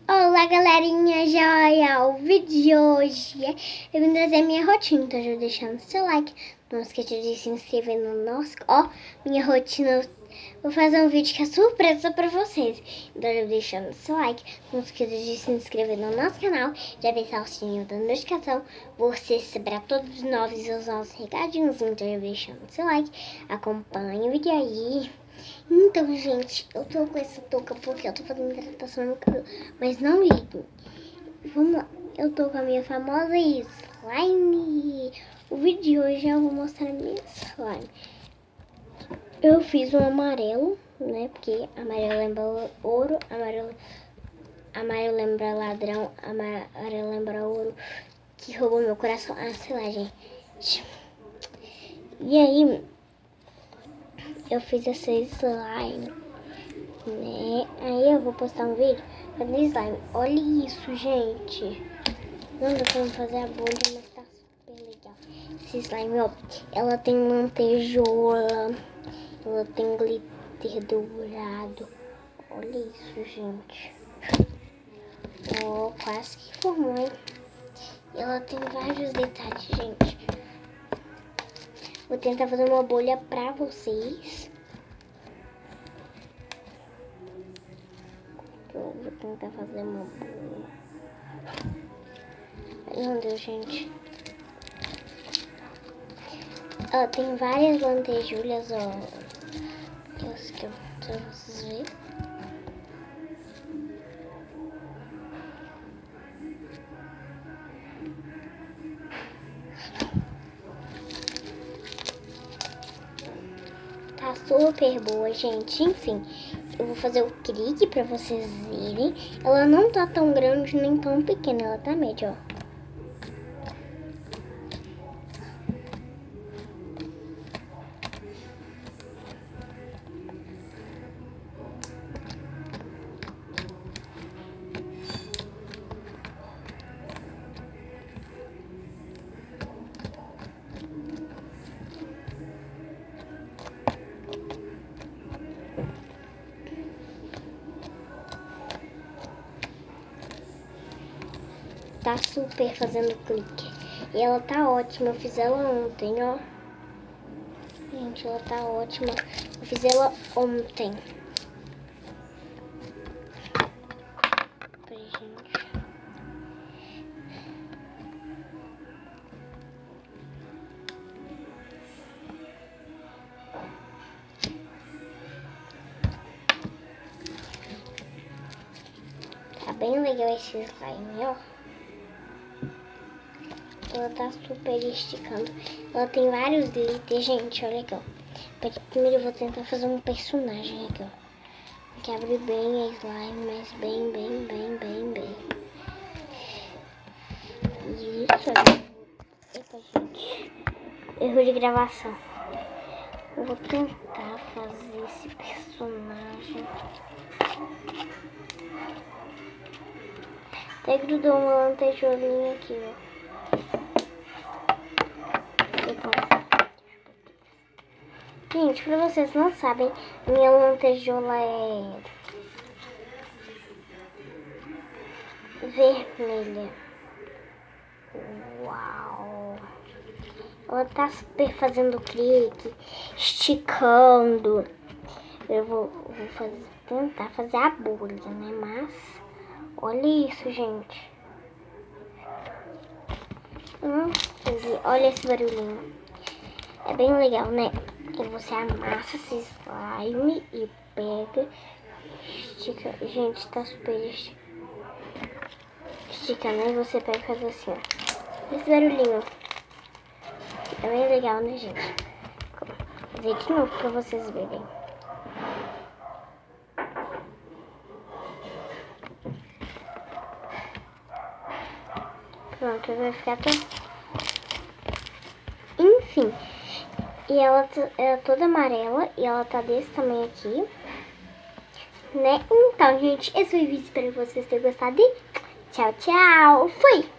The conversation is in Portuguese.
Olá, galerinha joia! O vídeo de hoje eu vim trazer minha rotina, então já deixando seu like, não esqueça de se inscrever no nosso... minha rotina, vou fazer um vídeo que é surpresa pra vocês, então já deixando seu like, não esqueça de se inscrever no nosso canal, já apertar o sininho da notificação, você receberá todos os nossos recadinhos, então já deixando seu like, acompanhe o vídeo aí. Então, gente, eu tô com essa touca porque eu tô fazendo hidratação no cabelo, mas não liguem. Vamos lá, eu tô com a minha famosa slime. O vídeo de hoje eu vou mostrar a minha slime. Eu fiz um amarelo, né, porque amarelo lembra ouro, amarelo lembra ladrão, amarelo lembra ouro, que roubou meu coração. Ah, sei lá, gente. E aí... eu fiz essa slime, né? Aí eu vou postar um vídeo fazendo slime. Olha isso, gente. Não dá pra fazer a bolha, mas tá super legal. Esse slime, ó, ela tem lantejola, ela tem glitter dourado. Olha isso, gente. Ó, quase que formou, hein? Ela tem vários detalhes, gente. Vou tentar fazer uma bolha pra vocês. Eu vou tentar fazer uma bolha. Não deu, gente. Ó, tem várias lantejoulas, ó. Que eu pra vocês verem. Tá super boa, gente. Enfim, eu vou fazer o clique pra vocês verem. Ela não tá tão grande nem tão pequena, ela tá média, ó. Tá super fazendo clique. E ela tá ótima. Eu fiz ela ontem, ó. Gente, ela tá ótima. Eu fiz ela ontem. Peraí, gente. Tá bem legal esse slime, ó. Ela tá super esticando. Ela tem vários glitters, gente. Olha aqui, ó. Primeiro eu vou tentar fazer um personagem aqui, ó. Que abre bem a slime, mas bem. Isso. Epa, gente. Erro de gravação. Eu vou tentar fazer esse personagem. Até grudou uma lantejoulinha aqui, ó. Gente, pra vocês não sabem, minha lantejola é vermelha. Uau! Ela tá super fazendo clique, esticando. Eu vou tentar fazer a bolha, né? Mas, olha isso, gente. Olha esse barulhinho. É bem legal, né? E você amassa esse slime e pega, estica. Gente, tá super esticando. Aí você pega e faz assim, ó. Esse barulhinho. É bem legal, né, gente? Vou fazer de novo pra vocês verem. Pronto, vai ficar tão... Enfim. E ela é toda amarela e ela tá desse tamanho aqui, né? Então, gente, esse foi o vídeo. Espero que vocês tenham gostado e tchau, tchau. Fui!